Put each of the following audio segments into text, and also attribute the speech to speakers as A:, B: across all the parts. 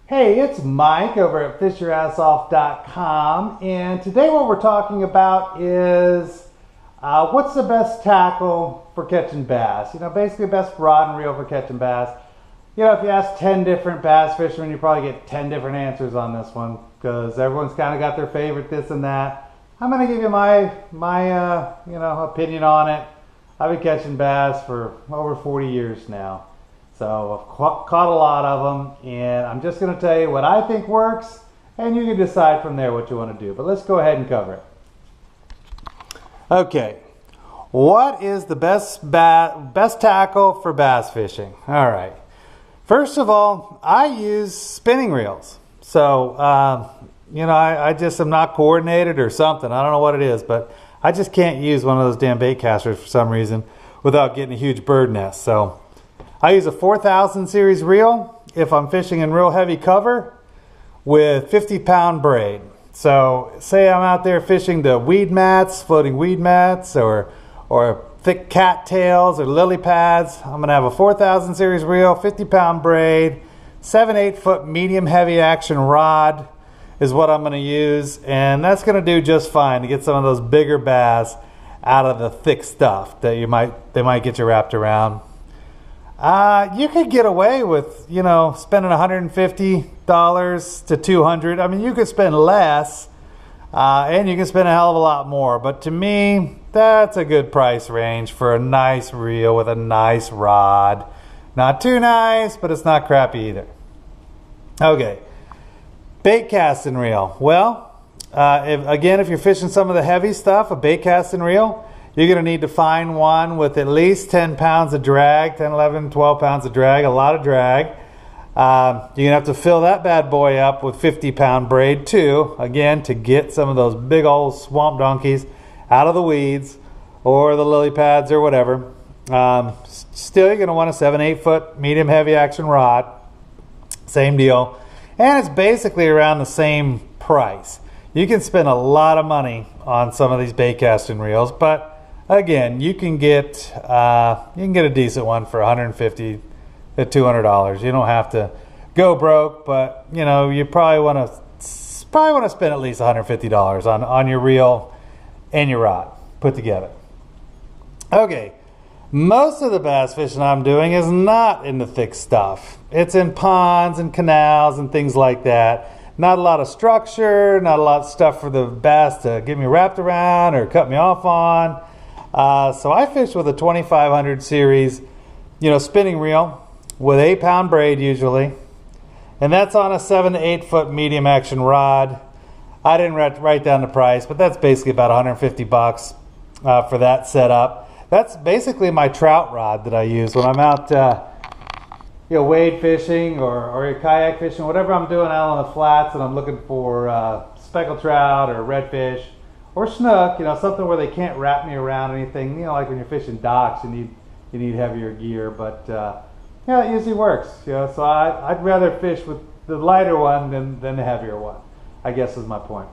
A: Hey, it's Mike over at fishyourassoff.com, and today what we're talking about is what's the best tackle for catching bass? Basically best rod and reel for catching bass. If you ask 10 different bass fishermen, you probably get 10 different answers on this one because everyone's kind of got their favorite this and that. I'm going to give you my opinion on it. I've been catching bass for over 40 years now. So I've caught a lot of them, and I'm just going to tell you what I think works, and you can decide from there what you want to do. But let's go ahead and cover it. Okay, what is the best tackle for bass fishing? All right. First of all, I use spinning reels. So, I just am not coordinated or something. I don't know what it is, but I just can't use one of those damn bait casters for some reason without getting a huge bird nest. So I use a 4000 series reel if I'm fishing in real heavy cover with 50-pound braid. So say I'm out there fishing the weed mats, floating weed mats, or thick cattails or lily pads. I'm going to have a 4000 series reel, 50-pound braid, 7-8 foot medium heavy action rod is what I'm going to use, and that's going to do just fine to get some of those bigger bass out of the thick stuff that they might get you wrapped around. You could get away with, spending $150 to $200. I mean, you could spend less, and you can spend a hell of a lot more. But to me, that's a good price range for a nice reel with a nice rod. Not too nice, but it's not crappy either. Okay, bait casting reel. Well, if you're fishing some of the heavy stuff, a bait casting reel, you're going to need to find one with at least 10 pounds of drag, 10, 11, 12 pounds of drag, a lot of drag. You're going to have to fill that bad boy up with 50-pound braid too, again, to get some of those big old swamp donkeys out of the weeds or the lily pads or whatever. Still, you're going to want a 7-8 foot medium heavy action rod. Same deal. And it's basically around the same price. You can spend a lot of money on some of these bait casting reels, but again, you can get a decent one for $150 to $200. You don't have to go broke, but you probably want to spend at least $150 on your reel and your rod put together. Okay, most of the bass fishing I'm doing is not in the thick stuff. It's in ponds and canals and things like that. Not a lot of structure, not a lot of stuff for the bass to get me wrapped around or cut me off on. So I fish with a 2500 series, spinning reel with 8-pound braid usually. And that's on a 7 to 8 foot medium action rod. I didn't write down the price, but that's basically about $150 for that setup. That's basically my trout rod that I use when I'm out wade fishing or kayak fishing, whatever I'm doing out on the flats and I'm looking for speckled trout or redfish or snook, something where they can't wrap me around anything, like when you're fishing docks, you need heavier gear, but it usually works, so I'd rather fish with the lighter one than the heavier one, I guess is my point.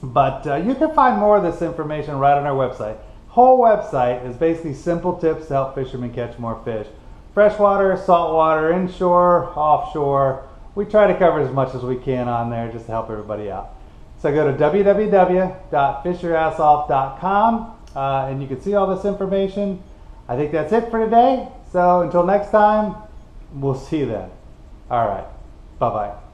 A: But you can find more of this information right on our website. Whole website is basically simple tips to help fishermen catch more fish. Freshwater, saltwater, inshore, offshore. We try to cover as much as we can on there just to help everybody out. So go to www.fishyourassoff.com and you can see all this information. I think that's it for today. So until next time, we'll see you then. All right. Bye-bye.